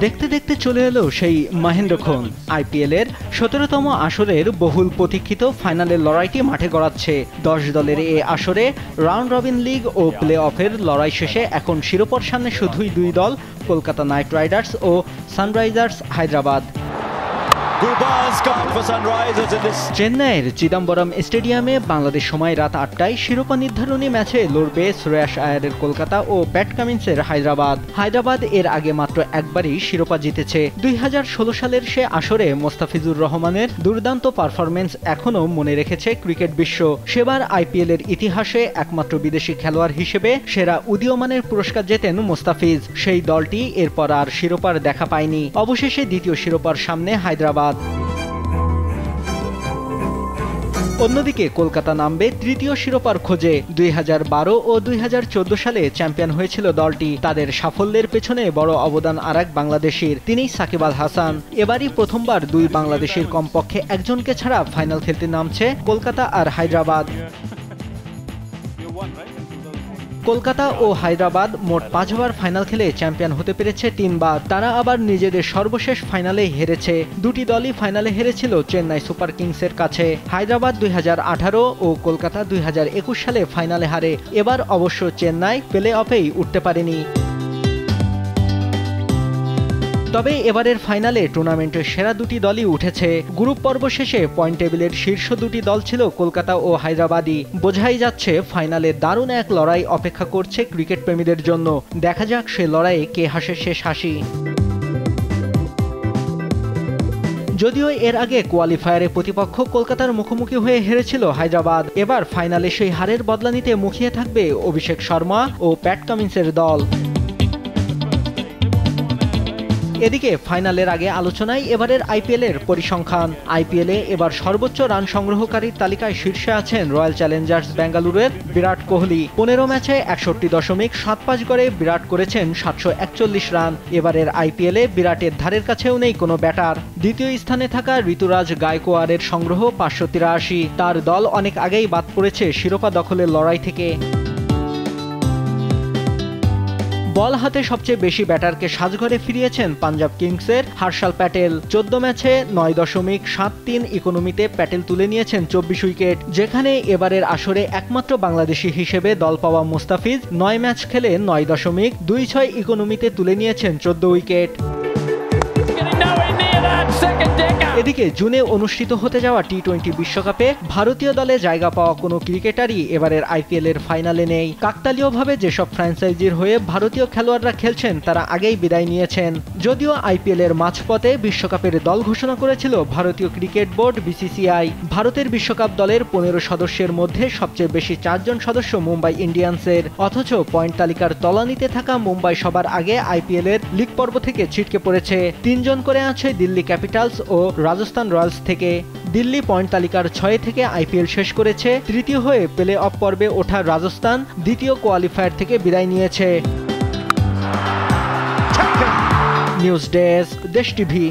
দেখতে দেখতে চলে এলো সেই মহেন্দ্রক্ষণ। আইপিএল এর ১৭তম আসরের বহুল প্রতীক্ষিত ফাইনালের লড়াইটি মাঠে গড়াচ্ছে। ১০ দলের এ আসরে রাউন্ড রবিন লিগ ও প্লে অফের লড়াই শেষে এখন শিরোপার সামনে শুধুই দুই দল, কলকাতা নাইট রাইডার্স ও সানরাইজার্স হায়দ্রাবাদ। চেন্নাইয়ের চিদম্বরম স্টেডিয়ামে বাংলাদেশ সময় রাত ৮টায় শিরোপা নির্ধারণী ম্যাচে লড়বে শ্রেয়াস আয়ারের কলকাতা ও প্যাট কামিন্সের হায়দ্রাবাদ এর আগে মাত্র একবারই শিরোপা জিতেছে। ২০১৬ সালের সে আসরে মোস্তাফিজুর রহমানের দুর্দান্ত পারফরমেন্স এখনও মনে রেখেছে ক্রিকেট বিশ্ব। সেবার আইপিএল এর ইতিহাসে একমাত্র বিদেশি খেলোয়াড় হিসেবে সেরা উদীয়মানের পুরস্কার জেতেন মোস্তাফিজ। সেই দলটি এরপর আর শিরোপার দেখা পায়নি। অবশেষে দ্বিতীয় শিরোপার সামনে হায়দ্রাবাদ। অন্যদিকে কলকাতা নামবে তৃতীয় শিরোপার খোঁজে। ২০১২ ও ২০১৪ সালে চ্যাম্পিয়ন হয়েছিল দলটি। তাদের সাফল্যের পেছনে বড় অবদান আরেক বাংলাদেশির, তিনি সাকিব আল হাসান। এবারই প্রথমবার দুই বাংলাদেশির কমপক্ষে একজনকে ছাড়া ফাইনাল খেলতে নামছে কলকাতা আর হায়দ্রাবাদ। কলকাতা ও হায়দ্রাবাদ মোট ৫ বার ফাইনাল খেলে চ্যাম্পিয়ন হতে পেরেছে ৩ বার। তারা আবার নিজেদের সর্বশেষ ফাইনালে হেরেছে। দুটি দলই ফাইনালে হেরেছিল চেন্নাই সুপার কিংসের কাছে। হায়দ্রাবাদ ২০১৮ ও কলকাতা ২০২১ সালে ফাইনালে হারে। এবার অবশ্য চেন্নাই প্লে অফেই উঠতে পারেনি। তবে এবারের ফাইনালে টুর্নামেন্টের সেরা দুটি দলই উঠেছে। গ্রুপ পর্ব শেষে পয়েন্ট টেবিলের শীর্ষ দুটি দল ছিল কলকাতা ও হায়দ্রাবাদই। বোঝাই যাচ্ছে ফাইনালে দারুণ এক লড়াই অপেক্ষা করছে ক্রিকেট প্রেমীদের জন্য। দেখা যাক সে লড়াইয়ে কে হাসে শেষ হাসি। যদিও এর আগে কোয়ালিফায়ারে প্রতিপক্ষ কলকাতার মুখোমুখি হয়ে হেরেছিল হায়দ্রাবাদ, এবার ফাইনালে সেই হারের বদলা নিতে মুখিয়ে থাকবে অভিষেক শর্মা ও প্যাট কামিন্সের দল। এদিকে ফাইনালের আগে আলোচনায় এবারের আইপিএলের পরিসংখ্যান। আইপিএলে এবার সর্বোচ্চ রান সংগ্রহকারীর তালিকায় শীর্ষে আছেন রয়্যাল চ্যালেঞ্জার্স বেঙ্গালুরুর বিরাট কোহলি। ১৫ ম্যাচে ৬১.৭৫ গড়ে বিরাট করেছেন ৭৪১ রান। এবারের আইপিএলে বিরাটের ধারের কাছেও নেই কোনো ব্যাটার। দ্বিতীয় স্থানে থাকা ঋতুরাজ গায়কোয়াড়ের সংগ্রহ ৫৮৩। তার দল অনেক আগেই বাদ পড়েছে শিরোপা দখলের লড়াই থেকে। বল হাতে সবচেয়ে বেশি ব্যাটারকে সাজঘরে ফিরিয়েছেন পাঞ্জাব কিংসের হার্ষাল প্যাটেল। ১৪ ম্যাচে ৯.৭৩ ইকোনমিতে প্যাটেল তুলে নিয়েছেন ২৪ উইকেট। যেখানে এবারের আসরে একমাত্র বাংলাদেশি হিসেবে দল পাওয়া মুস্তাফিজ ৯ ম্যাচ খেলে ৯.২৬ ইকোনমিতে তুলে নিয়েছেন ১৪ উইকেট। এদিকে জুনে অনুষ্ঠিত হতে যাওয়া টি-২০ বিশ্বকাপে ভারতীয় দলে জায়গা পাওয়া কোনো ক্রিকেটারই এবারের আইপিএল এর ফাইনালে নেই। কাকতালীয়ভাবে যেসব ফ্র্যাঞ্চাইজির হয়ে ভারতীয় খেলোয়াড়রা খেলছেন তারা আগেই বিদায় নিয়েছেন। যদিও আইপিএল এর মাঝপথে বিশ্বকাপের দল ঘোষণা করেছিল ভারতীয় ক্রিকেট বোর্ড বিসিসিআই। ভারতের বিশ্বকাপ দলের ১৫ সদস্যের মধ্যে সবচেয়ে বেশি ৪ জন সদস্য মুম্বাই ইন্ডিয়ান্সের। অথচ পয়েন্ট তালিকার তলানিতে থাকা মুম্বাই সবার আগে আইপিএল এর লিগ পর্ব থেকে ছিটকে পড়েছে। ৩ জন করে আছে দিল্লি ক্যাপিটালস ও রাজস্থান রয়্যালস থেকে। দিল্লি পয়েন্ট তালিকার ৬ থেকে আইপিএল শেষ করেছে। তৃতীয় হয়ে প্লে অফ পর্বে ওঠা রাজস্থান দ্বিতীয় কোয়ালিফায়ার থেকে বিদায় নিয়েছে। নিউজ ডেস্ক, দেশ টিভি।